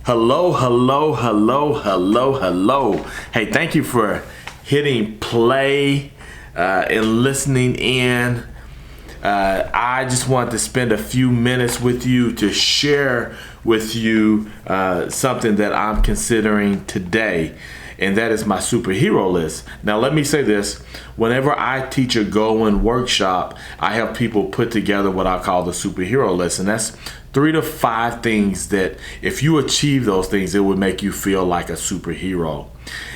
Hello, hello, hello, hello, hello. Hey, thank you for hitting play and listening in. I just wanted to spend a few minutes with you to share with you something that I'm considering today, and that is my superhero list. Now, let me say this. Whenever I teach a Go-In workshop, I have people put together what I call the superhero list, and that's 3 to 5 things that if you achieve those things, it would make you feel like a superhero.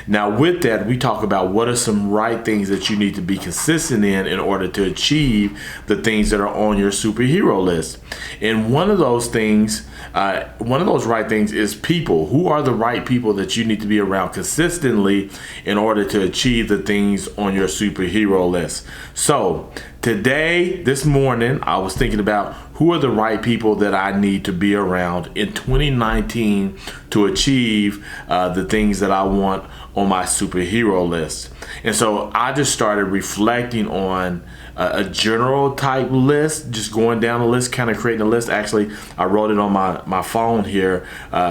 Now, with that, we talk about what are some right things that you need to be consistent in order to achieve the things that are on your superhero list. And one of those things, one of those right things is people. Who are the right people that you need to be around consistently in order to achieve the things on your superhero list? So today, this morning, I was thinking about who are the right people that I need to be around in 2019 to achieve the things that I want on my superhero list. And so I just started reflecting on a general type list, just going down the list, kind of creating a list. Actually, I wrote it on my phone here,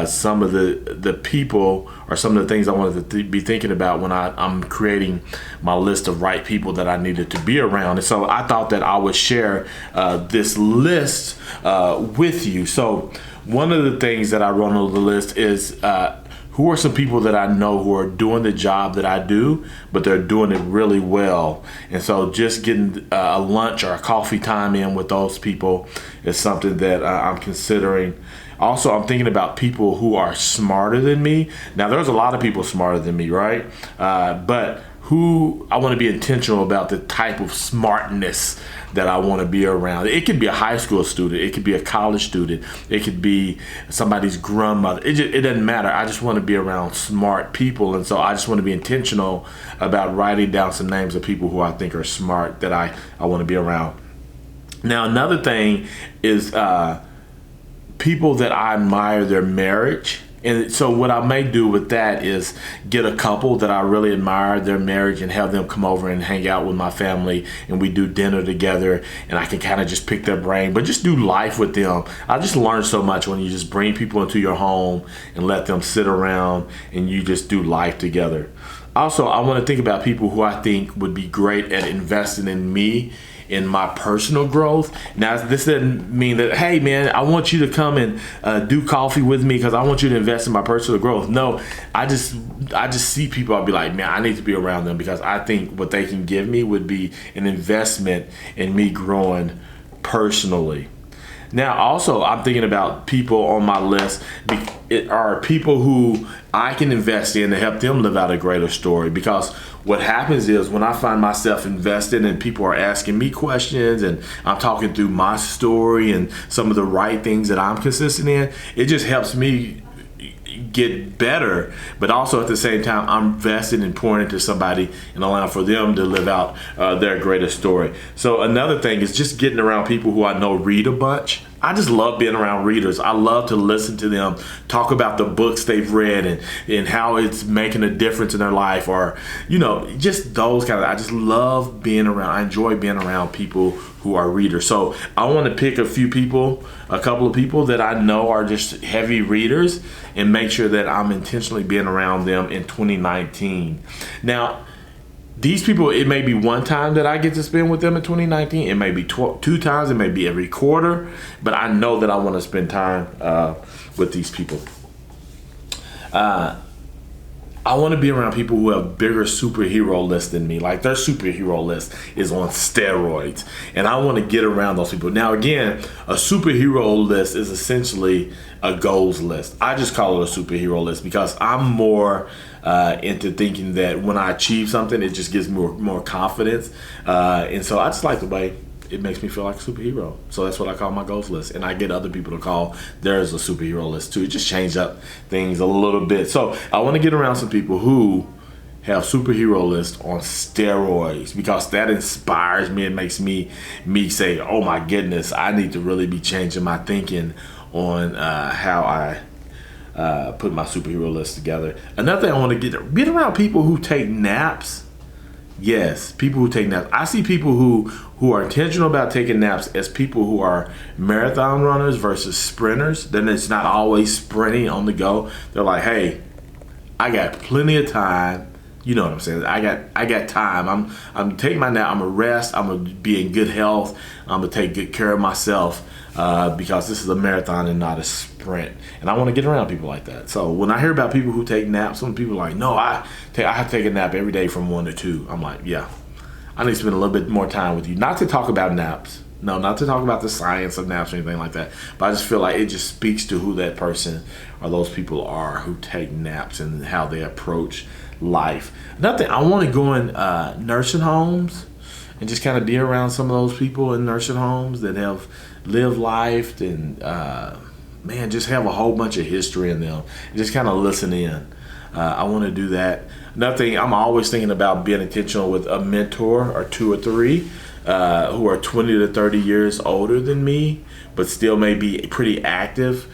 some of the people or some of the things I wanted to be thinking about when I'm creating my list of right people that I needed to be around. And so I thought that I would share this list with you. So one of the things that I wrote on the list is who are some people that I know who are doing the job that I do, but they're doing it really well. And so just getting a lunch or a coffee time in with those people is something that I'm considering. Also, I'm thinking about people who are smarter than me. Now, there's a lot of people smarter than me, right? But who I want to be intentional about the type of smartness that I want to be around. It could be a high school student. It could be a college student. It could be somebody's grandmother. It doesn't matter. I just want to be around smart people. And so I just want to be intentional about writing down some names of people who I think are smart that I want to be around. Now, another thing is people that I admire their marriage. And so what I may do with that is get a couple that I really admire their marriage and have them come over and hang out with my family, and we do dinner together, and I can kind of just pick their brain, but just do life with them. I just learn so much when you just bring people into your home and let them sit around and you just do life together. Also, I want to think about people who I think would be great at investing in me, in my personal growth. Now, this doesn't mean that, hey man, I want you to come and do coffee with me because I want you to invest in my personal growth. No, I just see people, I'll be like, man, I need to be around them because I think what they can give me would be an investment in me growing personally. Now, also, I'm thinking about people on my list. It are people who I can invest in to help them live out a greater story. Because what happens is when I find myself invested and people are asking me questions and I'm talking through my story and some of the right things that I'm consistent in, it just helps me get better, but also at the same time I'm invested in pouring into somebody and allowing for them to live out their greatest story. So another thing is just getting around people who I know read a bunch. I just love being around readers. I love to listen to them talk about the books they've read and how it's making a difference in their life, or just those kind of. I just love being around. I enjoy being around people who are readers. So I want to pick a couple of people that I know are just heavy readers and make sure that I'm intentionally being around them in 2019. Now, these people, it may be one time that I get to spend with them in 2019. It may be 2 times. It may be every quarter. But I know that I want to spend time with these people. I want to be around people who have bigger superhero lists than me. Like their superhero list is on steroids. And I want to get around those people. Now, again, a superhero list is essentially a goals list. I just call it a superhero list because I'm more into thinking that when I achieve something, it just gives me more confidence. And so I just like the way it makes me feel like a superhero. So that's what I call my goals list. And I get other people to call theirs a superhero list too. Just change up things a little bit. So I want to get around some people who have superhero lists on steroids because that inspires me and makes me say, oh my goodness, I need to really be changing my thinking on how I put my superhero list together. Another thing I want to get around people who take naps Yes, people who take naps. I see people who are intentional about taking naps as people who are marathon runners versus sprinters. Then it's not always sprinting on the go. They're like, hey, I got plenty of time. You know what I'm saying? I got time. I'm taking my nap. I'm gonna rest. I'm gonna be in good health. I'm gonna take good care of myself because this is a marathon and not a sprint. And I want to get around people like that. So when I hear about people who take naps, some people are like, no, I have to take a nap every day from 1 to 2. I'm like, yeah, I need to spend a little bit more time with you. Not to talk about naps. No, not to talk about the science of naps or anything like that. But I just feel like it just speaks to who that person or those people are who take naps and how they approach life. Another thing, I want to go in nursing homes and just kind of be around some of those people in nursing homes that have lived life and just have a whole bunch of history in them. And just kind of listen in. I want to do that. Another thing, I'm always thinking about being intentional with a mentor or 2 or 3 who are 20 to 30 years older than me, but still may be pretty active,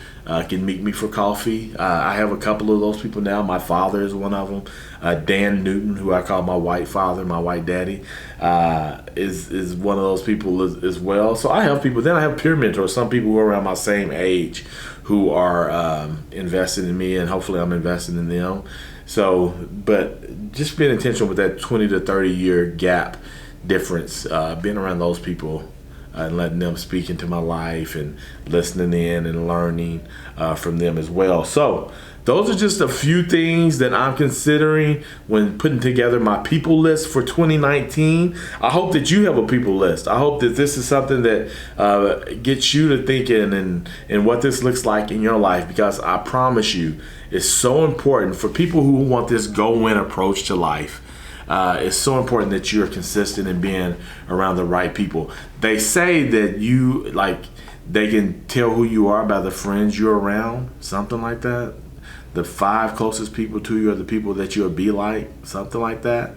can meet me for coffee. I have a couple of those people now. My father is one of them. Dan Newton, who I call my white father, my white daddy, is one of those people as well. So I have people. Then I have peer mentors, some people who are around my same age who are invested in me, and hopefully I'm investing in them. So, but just being intentional with that 20 to 30 year gap difference, being around those people and letting them speak into my life and listening in and learning from them as well. So those are just a few things that I'm considering when putting together my people list for 2019. I hope that you have a people list. I hope that this is something that gets you to thinking and what this looks like in your life, because I promise you it's so important for people who want this go-win approach to life. It's so important that you're consistent in being around the right people. They say that they can tell who you are by the friends you're around, something like that. The 5 closest people to you are the people that you'll be like, something like that.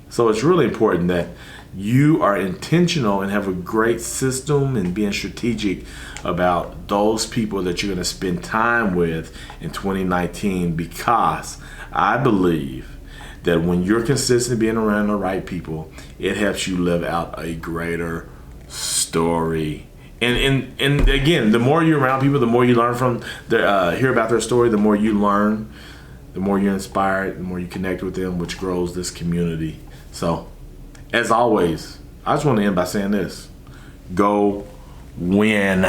So it's really important that you are intentional and have a great system and being strategic about those people that you're going to spend time with in 2019, because I believe that when you're consistent being around the right people, it helps you live out a greater story. And again, the more you're around people, the more you learn from hear about their story, the more you learn, the more you're inspired, the more you connect with them, which grows this community. So, as always, I just want to end by saying this: go win.